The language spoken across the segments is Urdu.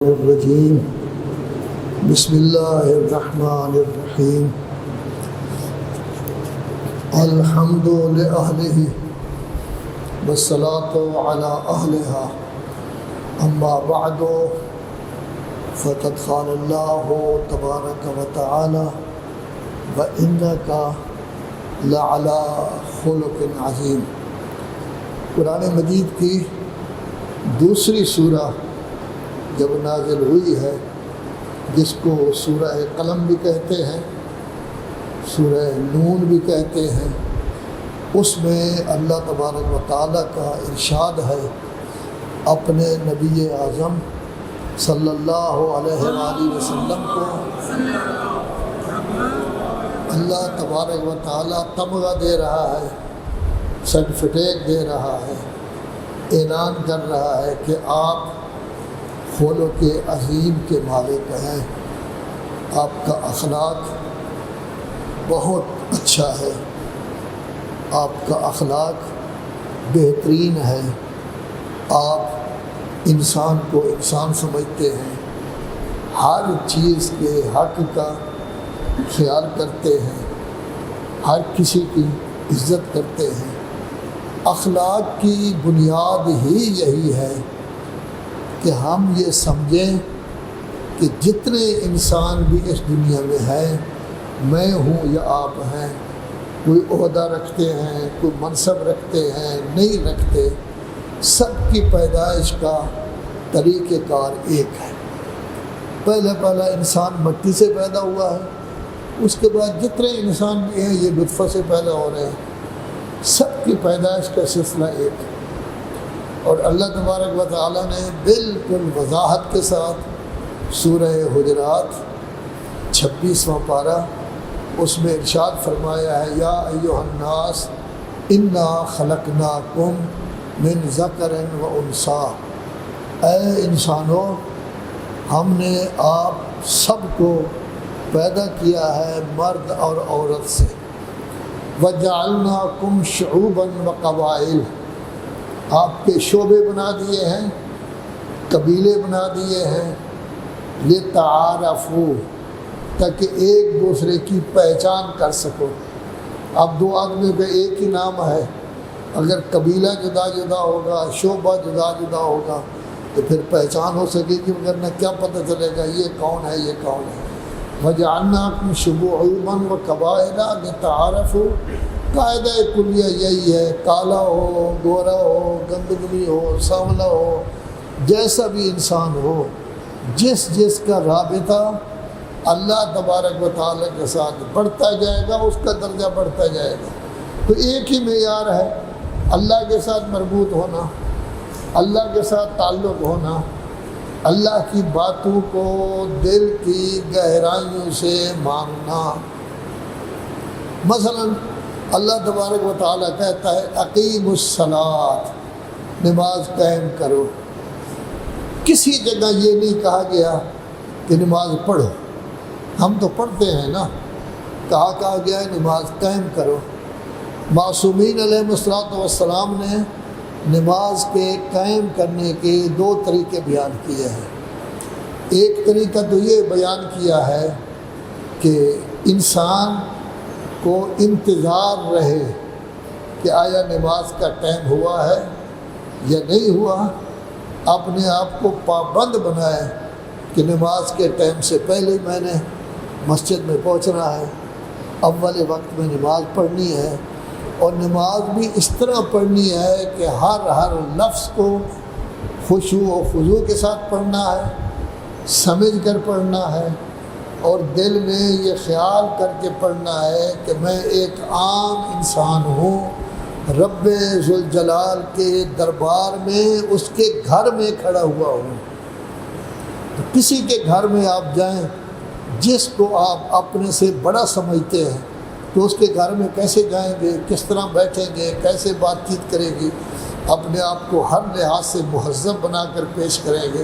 الرجیم بسم اللہ الرحمن الرحیم الحمد لأہلہ والصلاة علی اہلہا اما بعد فقد قال اللہ تبارک و تعالی وَإِنَّكَ لَعَلَىٰ خُلُقٍ عَظِيمٍ۔ قرآن مجید کی دوسری سورہ جب نازل ہوئی ہے، جس کو سورہ قلم بھی کہتے ہیں، سورہ نون بھی کہتے ہیں، اس میں اللہ تبارک و تعالیٰ کا ارشاد ہے اپنے نبی اعظم صلی اللہ علیہ وآلہ وسلم کو اللہ تبارک و تعالیٰ تمغہ دے رہا ہے، سرٹیفکیٹ دے رہا ہے، اعلان کر رہا ہے کہ آپ خلق عظیم کے مالک ہیں، آپ کا اخلاق بہت اچھا ہے، آپ کا اخلاق بہترین ہے، آپ انسان کو انسان سمجھتے ہیں، ہر چیز کے حق کا خیال کرتے ہیں، ہر کسی کی عزت کرتے ہیں۔ اخلاق کی بنیاد ہی یہی ہے کہ ہم یہ سمجھیں کہ جتنے انسان بھی اس دنیا میں ہیں، میں ہوں یا آپ ہیں، کوئی عہدہ رکھتے ہیں، کوئی منصب رکھتے ہیں، نہیں رکھتے، سب کی پیدائش کا طریقہ کار ایک ہے۔ پہلا انسان مٹی سے پیدا ہوا ہے، اس کے بعد جتنے انسان بھی ہیں یہ نطفہ سے پیدا ہو رہے ہیں، سب کی پیدائش کا سلسلہ ایک ہے۔ اور اللہ تبارک و تعالیٰ نے بالکل وضاحت کے ساتھ سورہ حجرات 26واں پارہ اس میں ارشاد فرمایا ہے، یا ایھا الناس انا خلقناکم من ذکر و انثی، اے انسانوں ہم نے آپ سب کو پیدا کیا ہے مرد اور عورت سے، وجعلناکم شعوبا و قبائل، آپ کے شعبے بنا دیے ہیں، قبیلے بنا دیے ہیں، لتعارفوا، تاکہ ایک دوسرے کی پہچان کر سکو۔ اب دو آدمی کا ایک ہی نام ہے، اگر قبیلہ جدا جدا ہوگا، شعبہ جدا جدا ہوگا تو پھر پہچان ہو سکے گی، ورنہ کیا پتہ چلے گا یہ کون ہے یہ کون ہے۔ وَجَعَلْنَاكُمْ شُعُوبًا وَقَبَائِلَ لِتَعَارَفُوا، قاعدہ کلیہ یہی ہے، کالا ہو، گورا ہو، گندگنی ہو، سانولا ہو، جیسا بھی انسان ہو، جس کا رابطہ اللہ تبارک و تعالیٰ کے ساتھ بڑھتا جائے گا، اس کا درجہ بڑھتا جائے گا۔ تو ایک ہی معیار ہے، اللہ کے ساتھ مربوط ہونا، اللہ کے ساتھ تعلق ہونا، اللہ کی باتوں کو دل کی گہرائیوں سے ماننا۔ مثلاً اللہ تبارک و تعالیٰ کہتا ہے اقیموا الصلاۃ، نماز قائم کرو۔ کسی جگہ یہ نہیں کہا گیا کہ نماز پڑھو، ہم تو پڑھتے ہیں نا، کہا گیا ہے نماز قائم کرو۔ معصومین علیہ السلام نے نماز کے قائم کرنے کے دو طریقے بیان کیے ہیں۔ ایک طریقہ تو یہ بیان کیا ہے کہ انسان کو انتظار رہے کہ آیا نماز کا ٹائم ہوا ہے یا نہیں ہوا، اپنے آپ کو پابند بنائے کہ نماز کے ٹائم سے پہلے میں نے مسجد میں پہنچنا ہے، اول وقت میں نماز پڑھنی ہے، اور نماز بھی اس طرح پڑھنی ہے کہ ہر لفظ کو خشوع و خضوع کے ساتھ پڑھنا ہے، سمجھ کر پڑھنا ہے، اور دل میں یہ خیال کر کے پڑھنا ہے کہ میں ایک عام انسان ہوں، رب ذوالجلال کے دربار میں، اس کے گھر میں کھڑا ہوا ہوں۔ تو کسی کے گھر میں آپ جائیں جس کو آپ اپنے سے بڑا سمجھتے ہیں، تو اس کے گھر میں کیسے جائیں گے، کس طرح بیٹھیں گے، کیسے بات چیت کریں گے، اپنے آپ کو ہر لحاظ سے مہذب بنا کر پیش کریں گے۔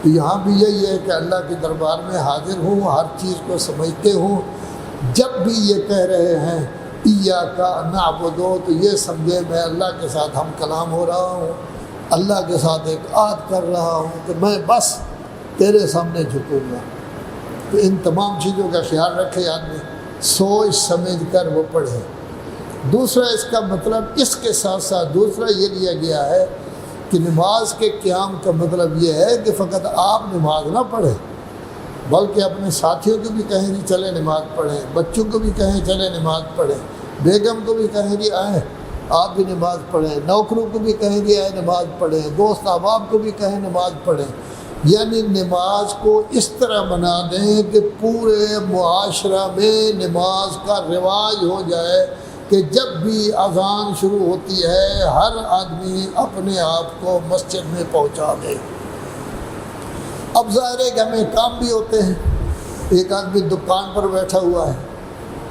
تو یہاں بھی یہی ہے کہ اللہ کے دربار میں حاضر ہوں، ہر چیز کو سمجھتے ہوں، جب بھی یہ کہہ رہے ہیں ایاک نعبد، تو یہ سمجھے میں اللہ کے ساتھ ہم کلام ہو رہا ہوں، اللہ کے ساتھ ایک عہد کر رہا ہوں کہ میں بس تیرے سامنے جھکوں گا۔ تو ان تمام چیزوں کا خیال رکھے آدمی، سوچ سمجھ کر وہ پڑھے۔ دوسرا اس کا مطلب، اس کے ساتھ ساتھ دوسرا یہ لیا گیا ہے کہ نماز کے قیام کا مطلب یہ ہے کہ فقط آپ نماز نہ پڑھیں، بلکہ اپنے ساتھیوں کو بھی کہیں جی چلے نماز پڑھیں، بچوں کو بھی کہیں چلے نماز پڑھیں، بیگم کو بھی کہیں جی آئیں آپ بھی نماز پڑھیں، نوکروں کو بھی کہیں جی آئیں نماز پڑھیں، دوست احباب کو بھی کہیں نماز پڑھیں۔ یعنی نماز کو اس طرح بنا دیں کہ پورے معاشرہ میں نماز کا رواج ہو جائے کہ جب بھی اذان شروع ہوتی ہے ہر آدمی اپنے آپ کو مسجد میں پہنچا دے۔ اب ظاہر ہے کہ ہمیں کام بھی ہوتے ہیں، ایک آدمی دکان پر بیٹھا ہوا ہے،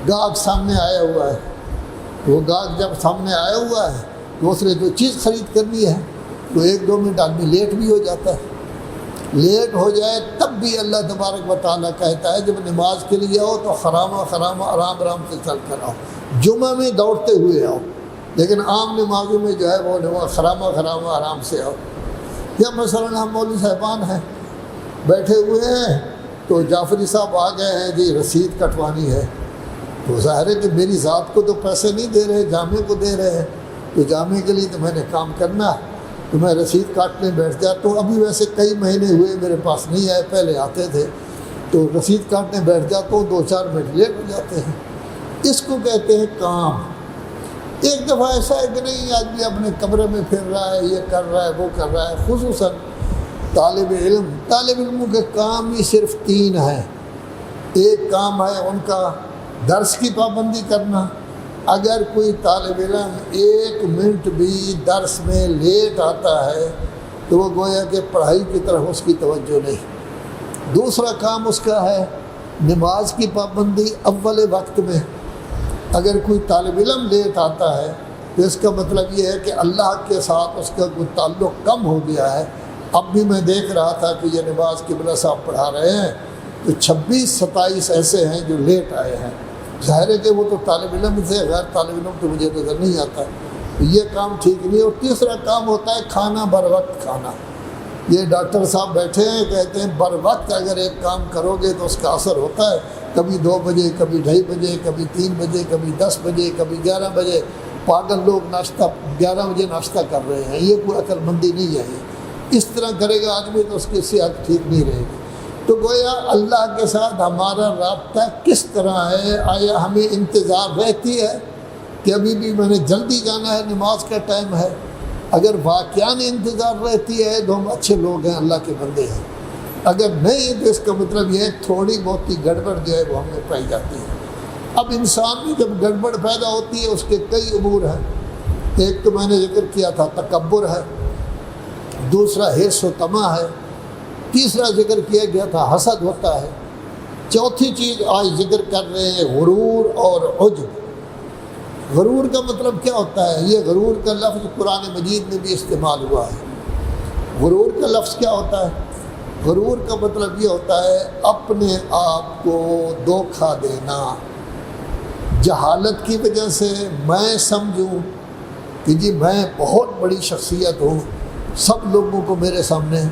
گاہک سامنے آیا ہوا ہے، وہ گاہک جب سامنے آیا ہوا ہے تو اس نے جو چیز خرید کرنی ہے تو 1-2 منٹ آدمی لیٹ بھی ہو جاتا ہے۔ لیٹ ہو جائے تب بھی اللہ تبارک و تعالیٰ کہتا ہے جب نماز کے لیے آؤ تو خرامہ خرامہ آرام آرام سے چل کر آؤ، جمعہ میں دوڑتے ہوئے آؤ، لیکن عام نمازوں میں جو ہے وہ خرامہ خرامہ آرام سے آؤ۔ یا مثلاً ہم مولوی صاحبان ہیں بیٹھے ہوئے ہیں تو جعفری صاحب آ گئے ہیں جی رسید کٹوانی ہے، تو ظاہر ہے کہ میری ذات کو تو پیسے نہیں دے رہے، جامع کو دے رہے ہیں، تو جامع کے لیے تو میں نے کام کرنا ہے، تو میں رسید کاٹنے بیٹھ جاتا ہوں۔ ابھی ویسے کئی مہینے ہوئے میرے پاس نہیں آئے، پہلے آتے تھے، تو رسید کاٹنے بیٹھ جاتا ہوں، 2-4 منٹ لیٹ ہو جاتے ہیں۔ اس کو کہتے ہیں کام۔ ایک دفعہ ایسا ہے کہ نہیں آدمی اپنے کمرے میں پھر رہا ہے، یہ کر رہا ہے وہ کر رہا ہے، خصوصاً طالب علموں کے کام ہی صرف 3 ہیں۔ ایک کام ہے ان کا درس کی پابندی کرنا، اگر کوئی طالب علم 1 منٹ بھی درس میں لیٹ آتا ہے تو وہ گویا کہ پڑھائی کی طرف اس کی توجہ نہیں۔ دوسرا کام اس کا ہے نماز کی پابندی اول وقت میں۔ اگر کوئی طالب علم لیٹ آتا ہے تو اس کا مطلب یہ ہے کہ اللہ کے ساتھ اس کا کوئی تعلق کم ہو گیا ہے۔ اب بھی میں دیکھ رہا تھا کہ یہ نماز قبلہ صاحب پڑھا رہے ہیں تو 26-27 ایسے ہیں جو لیٹ آئے ہیں۔ ظاہر ہے کہ وہ تو طالب علم سے، غیر طالب علم تو مجھے نظر نہیں آتا، یہ کام ٹھیک نہیں۔ اور تیسرا کام ہوتا ہے کھانا بر وقت کھانا۔ یہ ڈاکٹر صاحب بیٹھے ہیں کہتے ہیں بر وقت اگر ایک کام کرو گے تو اس کا اثر ہوتا ہے، کبھی 2 بجے، کبھی 2:30 بجے، کبھی 3 بجے، کبھی 10 بجے، کبھی 11 بجے۔ پاگل لوگ ناشتہ 11 بجے ناشتہ کر رہے ہیں، یہ کوئی عقل مندی نہیں ہے۔ اس طرح کرے گا آدمی تو اس کی صحت ٹھیک نہیں رہے گی۔ تو گویا اللہ کے ساتھ ہمارا رابطہ کس طرح ہے؟ آیا ہمیں انتظار رہتی ہے کہ ابھی بھی میں نے جلدی جانا ہے، نماز کا ٹائم ہے؟ اگر واقعاً انتظار رہتی ہے تو ہم اچھے لوگ ہیں، اللہ کے بندے ہیں۔ اگر نہیں تو اس کا مطلب یہ ہے تھوڑی بہت کی گڑبڑ جو ہے وہ ہمیں پائی جاتی ہے۔ اب انسان میں جب گڑبڑ پیدا ہوتی ہے اس کے کئی امور ہیں۔ ایک تو میں نے ذکر کیا تھا تکبر ہے، دوسرا حرص و طمع ہے، تیسرا ذکر کیا گیا تھا حسد ہوتا ہے، چوتھی چیز آج ذکر کر رہے ہیں غرور اور عجب۔ غرور کا مطلب کیا ہوتا ہے؟ یہ غرور کا لفظ قرآن مجید میں بھی استعمال ہوا ہے۔ غرور کا لفظ کیا ہوتا ہے؟ غرور کا مطلب یہ ہوتا ہے اپنے آپ کو دھوکہ دینا، جہالت کی وجہ سے میں سمجھوں کہ جی میں بہت بڑی شخصیت ہوں، سب لوگوں کو میرے سامنے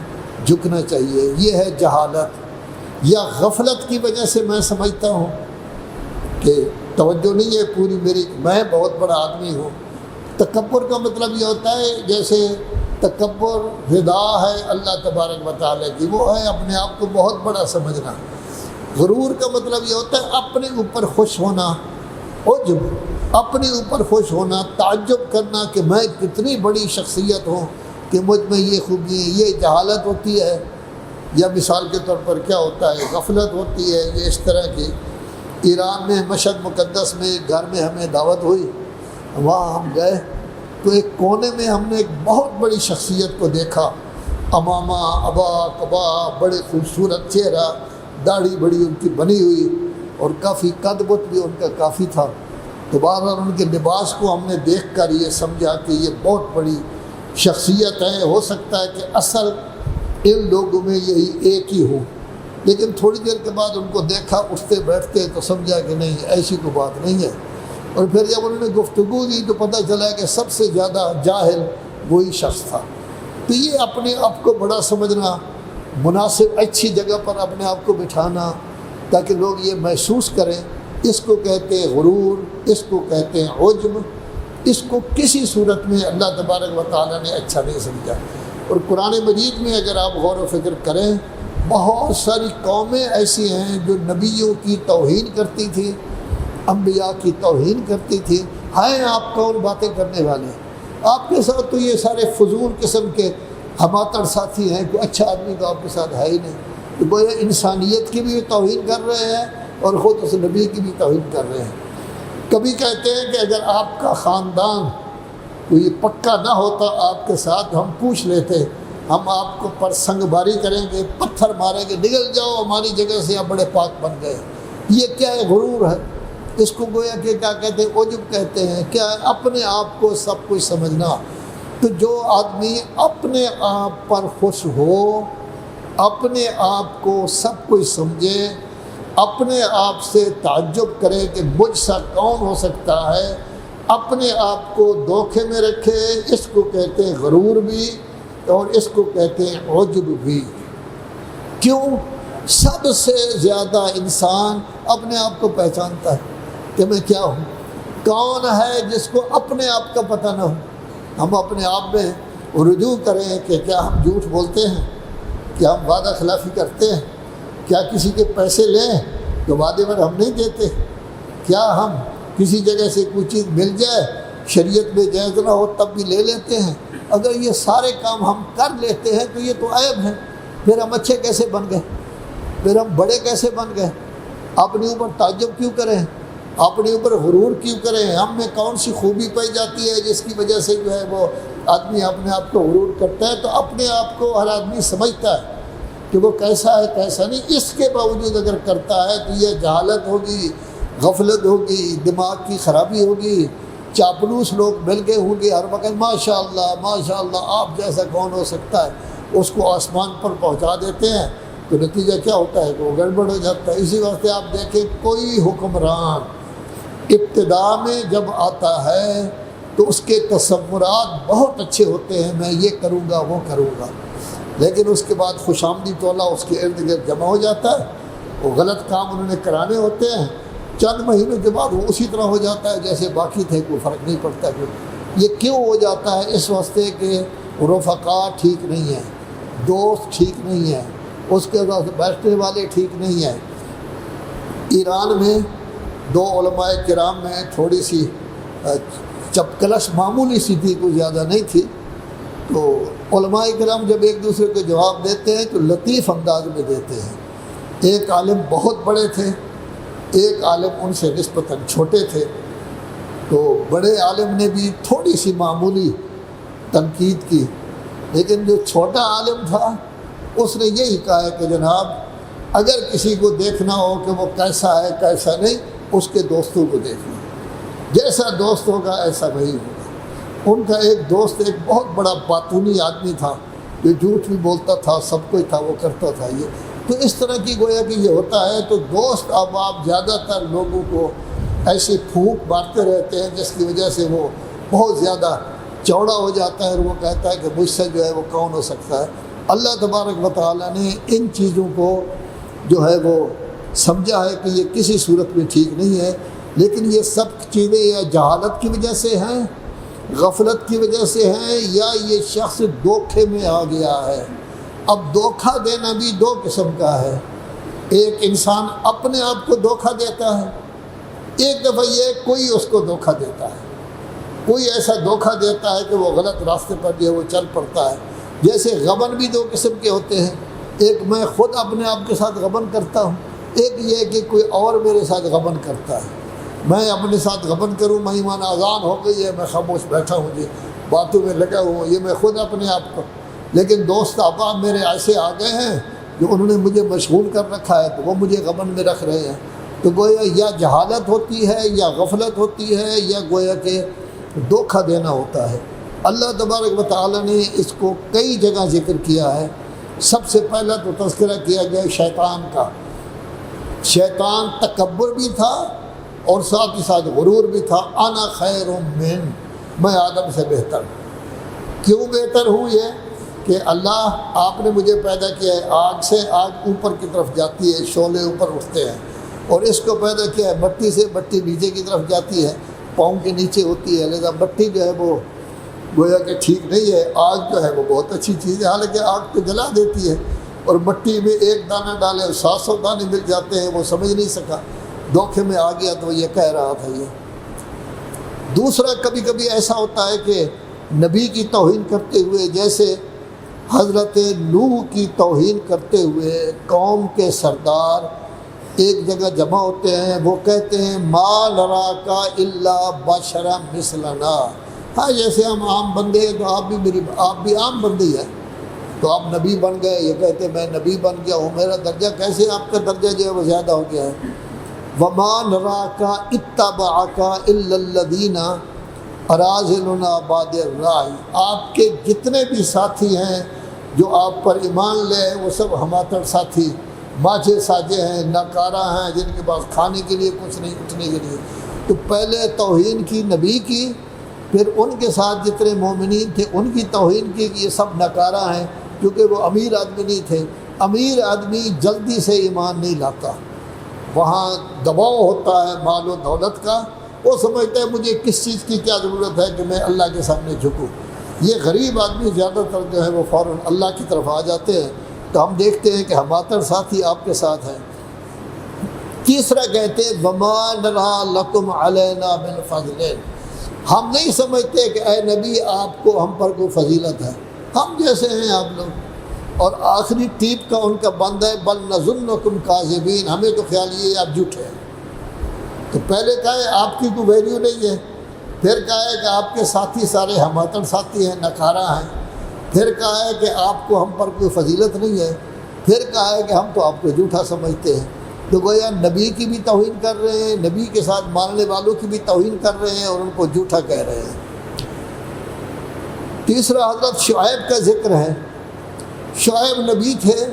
جھکنا چاہیے، یہ ہے جہالت۔ یا غفلت کی وجہ سے میں سمجھتا ہوں کہ توجہ نہیں ہے پوری میری، میں بہت بڑا آدمی ہوں۔ تکبر کا مطلب یہ ہوتا ہے جیسے تکبر رضا ہے اللہ تبارک و تعالیٰ کی، وہ ہے اپنے آپ کو بہت بڑا سمجھنا۔ غرور کا مطلب یہ ہوتا ہے اپنے اوپر خوش ہونا، عجب اپنے اوپر خوش ہونا، تعجب کرنا کہ میں کتنی بڑی شخصیت ہوں کہ مجھ میں یہ خوبی ہے۔ یہ جہالت ہوتی ہے۔ یا مثال کے طور پر کیا ہوتا ہے؟ غفلت ہوتی ہے۔ یہ اس طرح کی ایران میں مشہد مقدس میں ایک گھر میں ہمیں دعوت ہوئی، وہاں ہم گئے تو ایک کونے میں ہم نے ایک بہت بڑی شخصیت کو دیکھا، امامہ، ابا، کبا، بڑے خوبصورت چہرہ، داڑھی بڑی ان کی بنی ہوئی اور کافی قد بت بھی ان کا کافی تھا۔ تو بہرحال ان کے لباس کو ہم نے دیکھ کر یہ سمجھا کہ یہ بہت بڑی شخصیت ہے، ہو سکتا ہے کہ اصل ان لوگوں میں یہی ایک ہی ہو۔ لیکن تھوڑی دیر کے بعد ان کو دیکھا اٹھتے بیٹھتے تو سمجھا کہ نہیں ایسی کوئی بات نہیں ہے۔ اور پھر جب انہوں نے گفتگو دی تو پتہ چلا کہ سب سے زیادہ جاہل وہی شخص تھا۔ تو یہ اپنے آپ کو بڑا سمجھنا مناسب اچھی جگہ پر اپنے آپ کو بٹھانا تاکہ لوگ یہ محسوس کریں، اس کو کہتے ہیں غرور، اس کو کہتے ہیں عجب، اس کو کسی صورت میں اللہ تبارک و تعالیٰ نے اچھا نہیں سمجھا۔ اور قرآن مجید میں اگر آپ غور و فکر کریں، بہت ساری قومیں ایسی ہیں جو نبیوں کی توہین کرتی تھی، انبیاء کی توہین کرتی تھی۔ ہیں آپ کون باتیں کرنے والے؟ آپ کے ساتھ تو یہ سارے فضول قسم کے ہماتڑ ساتھی ہیں، کوئی اچھا آدمی تو آپ کے ساتھ ہے ہی نہیں۔ تو گویا انسانیت کی بھی توہین کر رہے ہیں اور خود اس نبی کی بھی توہین کر رہے ہیں۔ کبھی کہتے ہیں کہ اگر آپ کا خاندان کوئی پکا نہ ہوتا آپ کے ساتھ، ہم پوچھ لیتے، ہم آپ کو پر سنگ باری کریں گے، پتھر ماریں گے، نکل جاؤ ہماری جگہ سے، آپ بڑے پاک بن گئے۔ یہ کیا ہے؟ غرور ہے۔ اس کو گویا کہ کیا کہتے ہیں؟ عجب کہتے ہیں۔ کیا ہے؟ اپنے آپ کو سب کچھ سمجھنا۔ تو جو آدمی اپنے آپ پر خوش ہو، اپنے آپ کو سب کچھ سمجھے، اپنے آپ سے تعجب کرے کہ مجھ سا کون ہو سکتا ہے، اپنے آپ کو دھوکے میں رکھے، اس کو کہتے ہیں غرور بھی اور اس کو کہتے ہیں عجب بھی۔ کیوں؟ سب سے زیادہ انسان اپنے آپ کو پہچانتا ہے کہ میں کیا ہوں۔ کون ہے جس کو اپنے آپ کا پتہ نہ ہو؟ ہم اپنے آپ میں رجوع کریں کہ کیا ہم جھوٹ بولتے ہیں، کیا ہم وعدہ خلافی کرتے ہیں، کیا کسی کے پیسے لیں تو وعدے پر ہم نہیں دیتے، کیا ہم کسی جگہ سے کوئی چیز مل جائے شریعت میں جائز نہ ہو تب بھی لے لیتے ہیں۔ اگر یہ سارے کام ہم کر لیتے ہیں تو یہ تو عیب ہے، پھر ہم اچھے کیسے بن گئے، پھر ہم بڑے کیسے بن گئے؟ اپنے اوپر تعجب کیوں کریں، اپنے اوپر غرور کیوں کریں؟ ہم میں کون سی خوبی پائی جاتی ہے جس کی وجہ سے جو ہے وہ آدمی اپنے آپ کو غرور کرتا ہے؟ تو اپنے آپ کو ہر آدمی سمجھتا ہے کہ وہ کیسا ہے کیسا نہیں، اس کے باوجود اگر کرتا ہے تو یہ جہالت ہوگی، غفلت ہوگی، دماغ کی خرابی ہوگی، چاپلوس لوگ مل گئے ہوں گے ہر وقت ماشاءاللہ ماشاءاللہ آپ جیسا کون ہو سکتا ہے، اس کو آسمان پر پہنچا دیتے ہیں۔ تو نتیجہ کیا ہوتا ہے کہ وہ گڑبڑ ہو جاتا ہے۔ اسی واسطے آپ دیکھیں کوئی حکمران ابتدا میں جب آتا ہے تو اس کے تصورات بہت اچھے ہوتے ہیں، میں یہ کروں گا وہ کروں گا، لیکن اس کے بعد خوش آمدی تولا اس کے ارد گرد جمع ہو جاتا ہے، وہ غلط کام انہوں نے کرانے ہوتے ہیں، چند مہینوں کے بعد وہ اسی طرح ہو جاتا ہے جیسے باقی تھے، کوئی فرق نہیں پڑتا۔ یہ کیوں ہو جاتا ہے؟ اس واسطے کہ رفقا ٹھیک نہیں ہیں، دوست ٹھیک نہیں ہیں، اس کے بعد بیٹھنے والے ٹھیک نہیں ہیں۔ ایران میں دو علماء کرام میں تھوڑی سی چپکلش معمولی سی تھی، کوئی زیادہ نہیں تھی، تو علماء کرام جب ایک دوسرے کو جواب دیتے ہیں تو لطیف انداز میں دیتے ہیں۔ ایک عالم بہت بڑے تھے، ایک عالم ان سے نسبتاً چھوٹے تھے، تو بڑے عالم نے بھی تھوڑی سی معمولی تنقید کی، لیکن جو چھوٹا عالم تھا اس نے یہی کہا کہ جناب اگر کسی کو دیکھنا ہو کہ وہ کیسا ہے کیسا نہیں، اس کے دوستوں کو دیکھنا، جیسا دوست ہوگا ایسا وہی ہوگا۔ ان کا ایک دوست ایک بہت بڑا باطونی آدمی تھا، جو جھوٹ بھی بولتا تھا، سب کچھ تھا، وہ کرتا تھا یہ، تو اس طرح کی گویا کہ یہ ہوتا ہے۔ تو دوست اب آپ زیادہ تر لوگوں کو ایسی پھونک مارتے رہتے ہیں جس کی وجہ سے وہ بہت زیادہ چوڑا ہو جاتا ہے اور وہ کہتا ہے کہ مجھ سے جو ہے وہ کون ہو سکتا ہے۔ اللہ تبارک و تعالیٰ نے ان چیزوں کو جو ہے وہ سمجھا ہے کہ یہ کسی صورت میں ٹھیک نہیں ہے، لیکن یہ سب چیزیں یا جہالت کی وجہ سے ہیں، غفلت کی وجہ سے ہیں، یا یہ شخص دھوکے میں آ گیا ہے۔ اب دھوکہ دینا بھی دو قسم کا ہے، ایک انسان اپنے آپ کو دھوکہ دیتا ہے، ایک دفعہ یہ کوئی اس کو دھوکہ دیتا ہے، کوئی ایسا دھوکہ دیتا ہے کہ وہ غلط راستے پر جو ہے وہ چل پڑتا ہے۔ جیسے غبن بھی دو قسم کے ہوتے ہیں، ایک میں خود اپنے آپ کے ساتھ غبن کرتا ہوں، ایک یہ کہ کوئی اور میرے ساتھ غبن کرتا ہے۔ میں اپنے ساتھ غبن کروں، میں ایمان اذان ہو گئی ہے، میں خاموش بیٹھا ہوں جی، باتوں میں لگا ہوں، یہ میں خود اپنے آپ کو، لیکن دوست احباب میرے ایسے آ گئے ہیں جو انہوں نے مجھے مشغول کر رکھا ہے، تو وہ مجھے غبن میں رکھ رہے ہیں۔ تو گویا یا جہالت ہوتی ہے یا غفلت ہوتی ہے یا گویا کہ دھوکہ دینا ہوتا ہے۔ اللہ تبارک و تعالیٰ نے اس کو کئی جگہ ذکر کیا ہے۔ سب سے پہلا تو تذکرہ کیا گیا شیطان کا۔ شیطان تکبر بھی تھا اور ساتھ ہی ساتھ غرور بھی تھا۔ انا خیر من، میں آدم سے بہتر ہوں۔ کیوں بہتر ہوں؟ یہ کہ اللہ آپ نے مجھے پیدا کیا ہے آگ سے، آگ اوپر کی طرف جاتی ہے، شعلے اوپر اٹھتے ہیں، اور اس کو پیدا کیا ہے مٹی سے، مٹی نیچے کی طرف جاتی ہے، پاؤں کے نیچے ہوتی ہے، لہذا مٹی جو ہے وہ گویا کہ ٹھیک نہیں ہے، آگ جو ہے وہ بہت اچھی چیز ہے، حالانکہ آگ تو جلا دیتی ہے، اور مٹی میں ایک دانہ ڈالے 700 دانے مل جاتے ہیں، وہ سمجھ نہیں سکا، دھوکے میں آ گیا تو یہ کہہ رہا تھا یہ۔ دوسرا، کبھی کبھی ایسا ہوتا ہے کہ نبی کی توہین کرتے ہوئے، جیسے حضرت نوح کی توہین کرتے ہوئے قوم کے سردار ایک جگہ جمع ہوتے ہیں، وہ کہتے ہیں ما نراک الا بشرا مثلنا، ہاں جیسے ہم عام بندے ہیں تو آپ بھی عام بندی ہیں، تو آپ نبی بن گئے، یہ کہتے ہیں میں نبی بن گیا ہوں، میرا درجہ کیسے آپ کا درجہ جو ہے وہ زیادہ ہو گیا ہے۔ وما نراک اتبعک الا الذین اراذلنا باد الرأی، آپ کے جتنے بھی ساتھی ہیں جو آپ پر ایمان لے وہ سب ہماتر ساتھی ماجھے ساجے ہیں، ناکارہ ہیں، جن کے پاس کھانے کے لیے کچھ نہیں، اٹھنے کے لیے۔ تو پہلے توہین کی نبی کی، پھر ان کے ساتھ جتنے مومنین تھے ان کی توہین کی کہ یہ سب ناکارہ ہیں، کیونکہ وہ امیر آدمی نہیں تھے۔ امیر آدمی جلدی سے ایمان نہیں لاتا، وہاں دباؤ ہوتا ہے مال و دولت کا، وہ سمجھتا ہے مجھے کس چیز کی کیا ضرورت ہے کہ میں اللہ کے سامنے جھکوں۔ یہ غریب آدمی زیادہ تر جو ہے وہ فوراً اللہ کی طرف آ جاتے ہیں، تو ہم دیکھتے ہیں کہ ہماتر ساتھی آپ کے ساتھ ہیں۔ تیسرا کہتے ہیں وما نرى لكم علينا من فضل، ہم نہیں سمجھتے کہ اے نبی آپ کو ہم پر کوئی فضیلت ہے، ہم جیسے ہیں آپ لوگ۔ اور آخری ٹیپ کا ان کا بند ہے بل نظنکم کاذبین، ہمیں تو خیال یہ آپ جھوٹے ہیں۔ تو پہلے کہا ہے آپ کی کوئی ویلیو نہیں ہے، پھر کہا ہے کہ آپ کے ساتھی سارے ہماتر ساتھی ہیں، نکارہ ہیں، پھر کہا ہے کہ آپ کو ہم پر کوئی فضیلت نہیں ہے، پھر کہا ہے کہ ہم تو آپ کو جھوٹا سمجھتے ہیں۔ تو گویا نبی کی بھی توہین کر رہے ہیں، نبی کے ساتھ ماننے والوں کی بھی توہین کر رہے ہیں، اور ان کو جھوٹا کہہ رہے ہیں۔ تیسرا حضرت شعیب کا ذکر ہے۔ شعیب نبی تھے،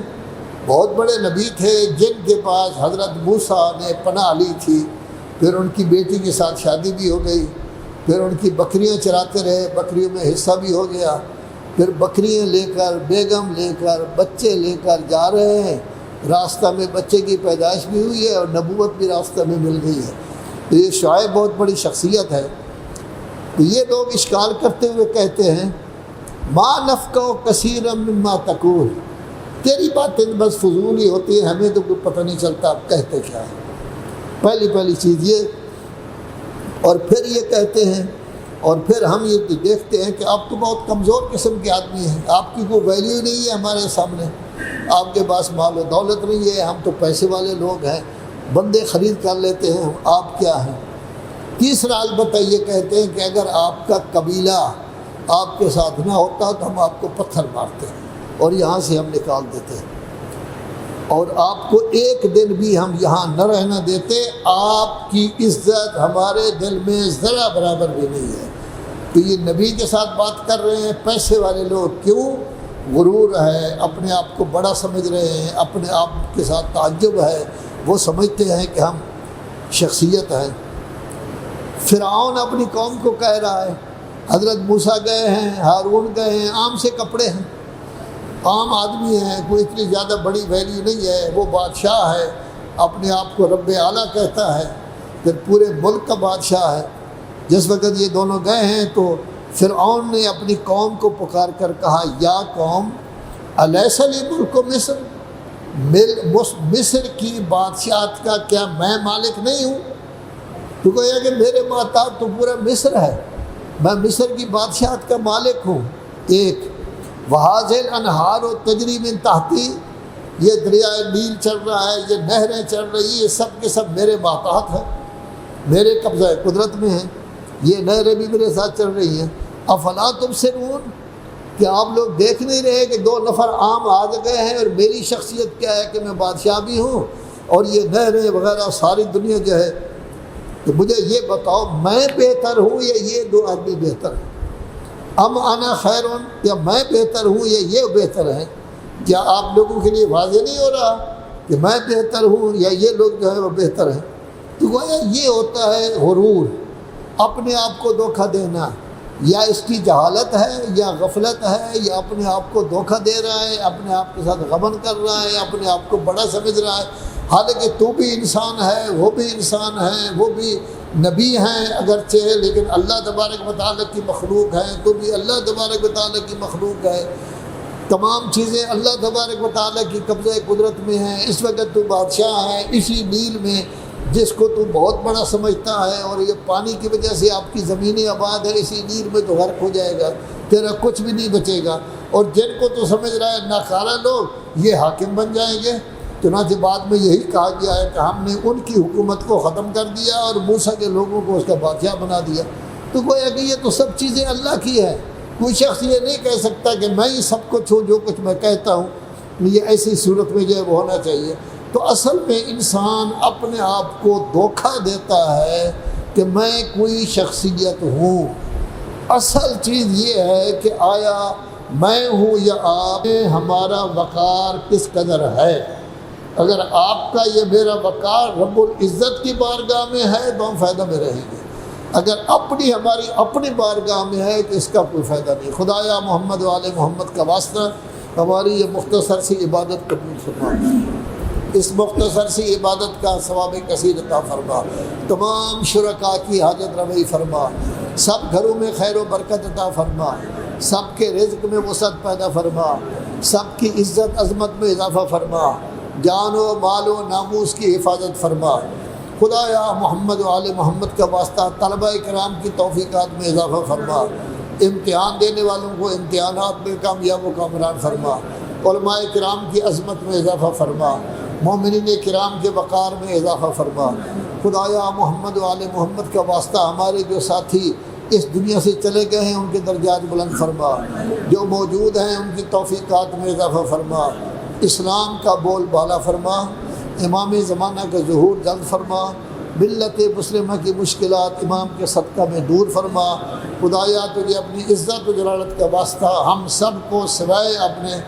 بہت بڑے نبی تھے، جن کے پاس حضرت موسیٰ نے پناہ لی تھی، پھر ان کی بیٹی کے ساتھ شادی بھی ہو گئی، پھر ان کی بکریاں چراتے رہے، بکریوں میں حصہ بھی ہو گیا، پھر بکریاں لے کر، بیگم لے کر، بچے لے کر جا رہے ہیں، راستہ میں بچے کی پیدائش بھی ہوئی ہے اور نبوت بھی راستہ میں مل گئی ہے۔ تو یہ شعیب بہت بڑی شخصیت ہے۔ تو یہ لوگ اشکال کرتے ہوئے کہتے ہیں ما نفقہ کثیرا مما تقول، تیری باتیں بس فضول ہی ہوتی ہیں، ہمیں تو کوئی پتہ نہیں چلتا آپ کہتے کیا ہے۔ پہلی چیز یہ، اور پھر یہ کہتے ہیں، اور پھر ہم یہ دیکھتے ہیں کہ آپ تو بہت کمزور قسم کے آدمی ہیں، آپ کی کوئی ویلیو نہیں ہے ہمارے سامنے، آپ کے پاس مال و دولت نہیں ہے، ہم تو پیسے والے لوگ ہیں، بندے خرید کر لیتے ہیں، آپ کیا ہیں۔ تیسرا البتہ یہ کہتے ہیں کہ اگر آپ کا قبیلہ آپ کے ساتھ نہ ہوتا تو ہم آپ کو پتھر مارتے اور یہاں سے ہم نکال دیتے، اور آپ کو ایک دن بھی ہم یہاں نہ رہنا دیتے، آپ کی عزت ہمارے دل میں ذرا برابر بھی نہیں ہے۔ تو یہ نبی کے ساتھ بات کر رہے ہیں پیسے والے لوگ، کیوں؟ غرور ہے، اپنے آپ کو بڑا سمجھ رہے ہیں، اپنے آپ کے ساتھ تعجب ہے، وہ سمجھتے ہیں کہ ہم شخصیت ہیں۔ فرعون اپنی قوم کو کہہ رہا ہے، حضرت موسیٰ گئے ہیں، ہارون گئے ہیں، عام سے کپڑے ہیں، عام آدمی ہیں، کوئی اتنی زیادہ بڑی ویلیو نہیں ہے، وہ بادشاہ ہے، اپنے آپ کو رب اعلیٰ کہتا ہے، پھر پورے ملک کا بادشاہ ہے۔ جس وقت یہ دونوں گئے ہیں تو فرعون نے اپنی قوم کو پکار کر کہا یا قوم الیس لی ملک مصر، مصر کی بادشاہت کا کیا میں مالک نہیں ہوں؟ تو کہا کہ میرے محتاج تو پورا مصر ہے، میں مصر کی بادشاہت کا مالک ہوں۔ ایک وہاذل انہار و تجری من تحتی، یہ دریائے نیل چل رہا ہے، یہ نہریں چل رہی ہیں، یہ سب کے سب میرے محتاط ہیں، میرے قبضہ قدرت میں ہیں، یہ نہریں بھی میرے ساتھ چل رہی ہیں۔ افلا تبصرون، کہ آپ لوگ دیکھ نہیں رہے کہ دو نفر عام آ گئے ہیں اور میری شخصیت کیا ہے کہ میں بادشاہ بھی ہوں اور یہ نہریں وغیرہ ساری دنیا جو ہے، تو مجھے یہ بتاؤ میں بہتر ہوں یا یہ دو آدمی بہتر ہیں؟ ام انا خیرون، یا میں بہتر ہوں یا یہ بہتر ہیں؟ کیا آپ لوگوں کے لیے واضح نہیں ہو رہا کہ میں بہتر ہوں یا یہ لوگ جو ہے وہ بہتر ہیں؟ تو گویا یہ ہوتا ہے غرور، اپنے آپ کو دھوکہ دینا، یا اس کی جہالت ہے یا غفلت ہے یا اپنے آپ کو دھوکہ دے رہا ہے، اپنے آپ کے ساتھ غبن کر رہا ہے، اپنے آپ کو بڑا سمجھ رہا ہے، حالانکہ تو بھی انسان ہے، وہ بھی انسان ہے، وہ بھی نبی ہیں اگرچہ، لیکن اللہ تبارک و تعالیٰ کی مخلوق ہے، تو بھی اللہ تبارک و تعالیٰ کی مخلوق ہے، تمام چیزیں اللہ تبارک و تعالیٰ کی قبضہ قدرت میں ہیں، اس وقت تو بادشاہ ہے اسی نیل میں جس کو تو بہت بڑا سمجھتا ہے، اور یہ پانی کی وجہ سے آپ کی زمینیں آباد ہے، اسی نیل میں تو غرق ہو جائے گا، تیرا کچھ بھی نہیں بچے گا، اور جن کو تو سمجھ رہا ہے ناکارہ لوگ یہ حاکم بن جائیں گے۔ چنانچہ بعد میں یہی کہا گیا ہے کہ ہم نے ان کی حکومت کو ختم کر دیا اور موسیٰ کے لوگوں کو اس کا بادشاہ بنا دیا۔ تو گویا کہ یہ تو سب چیزیں اللہ کی ہے، کوئی شخص یہ نہیں کہہ سکتا کہ میں ہی سب کچھ ہوں، جو کچھ میں کہتا ہوں یہ ایسی صورت میں جو ہے وہ ہونا چاہیے۔ تو اصل میں انسان اپنے آپ کو دھوکہ دیتا ہے کہ میں کوئی شخصیت ہوں۔ اصل چیز یہ ہے کہ آیا میں ہوں یا آپ، ہمارا وقار کس قدر ہے۔ اگر آپ کا یہ میرا وقار رب العزت کی بارگاہ میں ہے تو ہم فائدہ میں رہیں گے، اگر ہماری اپنی بارگاہ میں ہے تو اس کا کوئی فائدہ نہیں۔ خدایا محمد و آل محمد کا واسطہ ہماری یہ مختصر سی عبادت قبول فرما، اس مختصر سی عبادت کا ثواب کثیر عطا فرما، تمام شرکاء کی حاجت روائی فرما، سب گھروں میں خیر و برکت عطا فرما، سب کے رزق میں وسعت پیدا فرما، سب کی عزت عظمت میں اضافہ فرما، جان و مال و ناموس کی حفاظت فرما۔ خدایا محمد و آل محمد کا واسطہ طلبہ کرام کی توفیقات میں اضافہ فرما، امتحان دینے والوں کو امتحانات میں کامیاب و کامران فرما، علماء کرام کی عظمت میں اضافہ فرما، مومنین کرام کے وقار میں اضافہ فرما۔ خدایا محمد و آل محمد کا واسطہ ہمارے جو ساتھی اس دنیا سے چلے گئے ہیں ان کے درجات بلند فرما، جو موجود ہیں ان کی توفیقات میں اضافہ فرما، اسلام کا بول بالا فرما، امام زمانہ کا ظہور جلد فرما، ملت مسلمہ کی مشکلات امام کے صدقہ میں دور فرما۔ خدایا تجھے اپنی عزت و جلالت کا واسطہ ہم سب کو سوائے اپنے